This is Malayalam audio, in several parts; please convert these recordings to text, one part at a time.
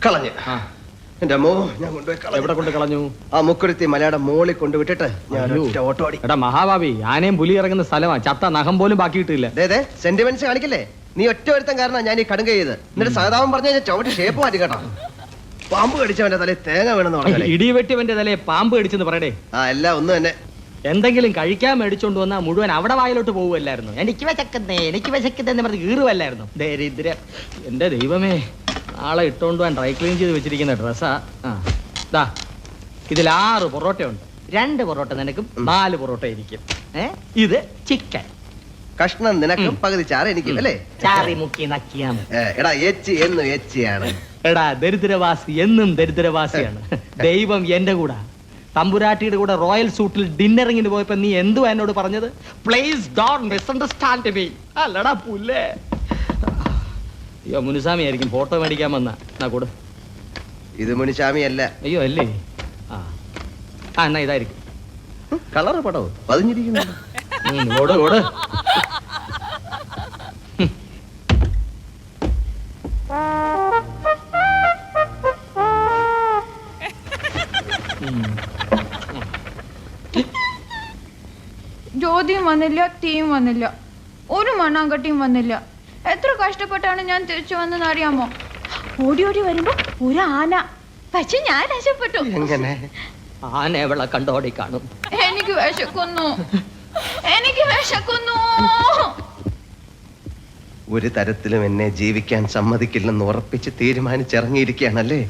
കളഞ്ഞ് എന്റെ അമ്മോ, ഞാൻ എവിടെ കൊണ്ട് കളഞ്ഞു? ആ മുക്കുരുത്തി മലയുടെ മോളിൽ കൊണ്ടുവിട്ടിട്ട് ഞാൻ ഓട്ടോ ഓടി. എടാ മഹാഭാവി, ആനയും പുലി ഇറങ്ങുന്ന സ്ഥലമാണ്. ചത്ത നഖം പോലും ബാക്കിയിട്ടില്ല. സെന്റിമെന്റ്സ് കാണിക്കല്ലേ? നീ ഒറ്റ ഒരുത്തം കാരണം ഞാൻ ഈ കടുങ്ക ചെയ്ത്. എന്നിട്ട് സഹതാപം പറഞ്ഞ ചവിട്ടി ഷേപ്പ് മാറ്റി കേട്ടോ. പാമ്പ് കടിച്ചവന്റെ തലയിൽ തേങ്ങ വീണെന്ന് പറഞ്ഞു. ഇടി വെട്ടിവന്റെ തലയെ പാമ്പ് കടിച്ചെന്ന് പറയടേ. ആ എല്ലാം ഒന്ന് തന്നെ. എന്തെങ്കിലും കഴിക്കാൻ മേടിച്ചോണ്ട് വന്നാൽ മുഴുവൻ അവിടെ വായിലോട്ട് പോകുമല്ലായിരുന്നു. എനിക്ക് വിശക്കുന്നേ പറഞ്ഞ് കീറുവല്ലായിരുന്നു. ദരിദ്രം. എന്റെ ദൈവമേ, നാളെ ഇട്ടോണ്ട് പോകാൻ ഡ്രൈ ക്ലീൻ ചെയ്ത് വെച്ചിരിക്കുന്ന ഡ്രസ്സാ. ദാ ഇതിൽ 6 പൊറോട്ടയുണ്ട്. 2 പൊറോട്ട നിനക്കും 4 പൊറോട്ട എനിക്കും. ഇത് ചിക്കൻ കഷ്ണം നിനക്കും പകുതി ചാറ് എനിക്കും അല്ലേ? ചാറി മുക്കി നക്കിയാ. എടാ എച്ചി എന്നും എച്ചിയാണ്. എടാ ദരിദ്രവാസി എന്നും ദരിദ്രവാസിയാണ്. ദൈവം എന്റെ കൂടെ. തമ്പുരാട്ടിയുടെ കൂടെ റോയൽ സൂട്ടിൽ ഡിന്നറിങ്ങിന് പോയപ്പോ നീ എന്തുവാ എന്നോട് പറഞ്ഞത്? Please don't misunderstand me. അല്ലടാ പുല്ലേ. അയ്യോ, മുനുസ്വാമി ആയിരിക്കും ഫോട്ടോ മേടിക്കാൻ വന്ന കൂടെ. ഇത് മുനുസ്വാമി അല്ല. അയ്യോ അല്ലേ? എന്നാ ഇതായിരിക്കും. കളറ് പടവും പതിഞ്ഞിരിക്കുന്നു. ജ്യോതിയും വന്നില്ല, തീയും വന്നില്ല, ഒരു മണ്ണാങ്കട്ടിയും വന്നില്ല. എത്ര കഷ്ടപ്പെട്ടാണ് ഞാൻ തിരിച്ചു വന്നെന്ന് അറിയാമോ? ഓടി ഓടി വരുമ്പോ ഒരു ആന. പക്ഷെ ഞാൻ രക്ഷപ്പെട്ടു. ആന എവിടെ കണ്ടോടി കാണും. എനിക്ക് വിശക്കുന്നു. ഒരു തരത്തിലും എന്നെ ജീവിക്കാൻ സമ്മതിക്കില്ലെന്ന് ഉറപ്പിച്ച് തീരുമാനിച്ചിറങ്ങിയിരിക്കുകയാണല്ലേ?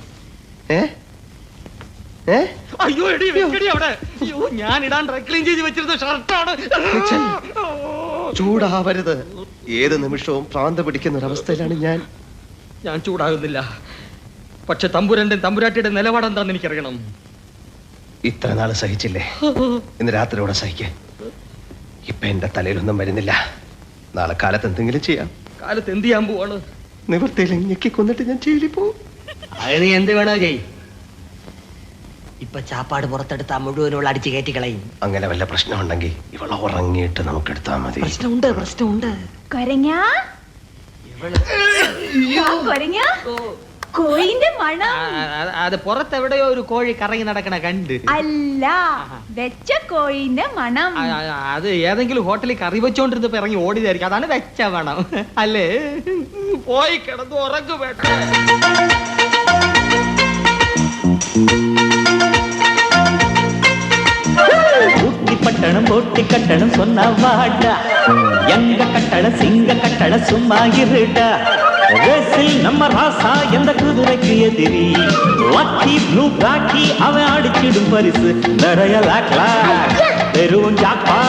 അയ്യോ എടി വെക്കടി അവിടെ. അയ്യോ, ഞാൻ ഇടാൻ ഡ്രൈ ക്ലീൻ ചെയ്ത് വെച്ചിരുന്ന ഷർട്ടാണ്. ചൂടാവരുത്. ഏത് നിമിഷവും ഭ്രാന്ത് പിടിക്കുന്ന ഒരവസ്ഥയിലാണ് ഞാൻ ചൂടാകുന്നില്ല. പക്ഷെ തമ്പുരാട്ടിയുടെ നിലപാടെന്താന്ന് എനിക്കറിയണം. ഇത്ര നാള് സഹിച്ചില്ലേ? ഇന്ന് രാത്രിയോടെ സഹിക്ക. ഇപ്പൊ എന്റെ തലയിലൊന്നും വരുന്നില്ല. നാളെ കാലത്ത് എന്തെങ്കിലും ചെയ്യാം. കാലത്ത് എന്ത് ചെയ്യാൻ പോവാണ്? നിവൃത്തിയിൽ ഞെക്കി കൊന്നിട്ട് ഞാൻ ജയിലിൽ പോവും. അതിന് എന്ത് വേണോ ചെയ്. ഇപ്പൊ ചാപ്പാട് പുറത്തെടുത്താ മുഴുവനുള്ള അടിച്ചു കയറ്റി കളയും. അങ്ങനെ വല്ല പ്രശ്നം ഉണ്ടെങ്കിൽ ഇവളെ ഉറങ്ങിയിട്ട് നമുക്ക് എടുത്താൽ മതി. പ്രശ്നമുണ്ട്. കോഴിന്റെ മണം. അത് പുറത്തെവിടെയോ ഒരു കോഴി കറങ്ങി നടക്കണ കണ്ട്. അല്ല, വെച്ച കോഴിന്റെ മണം. അത് ഏതെങ്കിലും ഹോട്ടലിൽ കറി വെച്ചോണ്ടിരുന്നപ്പോ ഇറങ്ങി ഓടിയതായിരിക്കും. അതാണ് വെച്ച മണം അല്ലേ? പോയി കിടന്നു ഉറങ്ങു വേണ്ട. பட்டணம் போட்டி கட்டணம் சொன்ன வாடா, எங்க கட்டணம் சிங்க கட்டணம் சும்மா இருடா. ரேசில் நம்ம ராசா எந்த குதிரைக்கு எதிரி, லக்கி ப்ளூ பிளாக்கி அவன் அடிச்சிடும் பரிசு நிறைய லாக்லா பெரும் ஜாப்பா.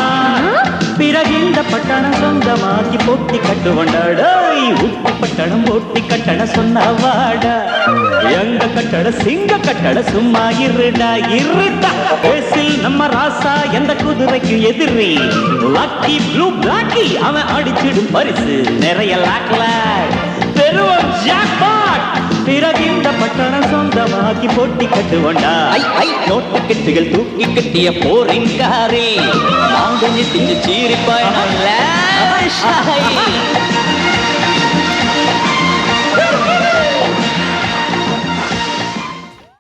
பிறகு இந்த பட்டணம் சொந்தமாக்கி போட்டி கட்டுவண்டாடா. உத்தி பட்டணம் போட்டி கட்டணம் சொன்ன வாடா, எங்க கட்டணம் சிங்க கட்டணம் சும்மா இருடா இருடா. ரேசில் நம்ம ராசா எந்த குதிரைக்கு எதிரி, லக்கி ப்ளூ பிளாக்கி அவன் அடிச்சிடும் பரிசு நிறைய லாக்லா பெரும் ஜாக்பாட். பிறகு இந்த பட்டணம் சொந்தமாக்கி போட்டி கட்டுவண்டா. நோட்டு கெட்டுகள் தூக்கி கட்டிய போரின் காரே, நாங்க நித்திஞ்சு சீரி பயணம்.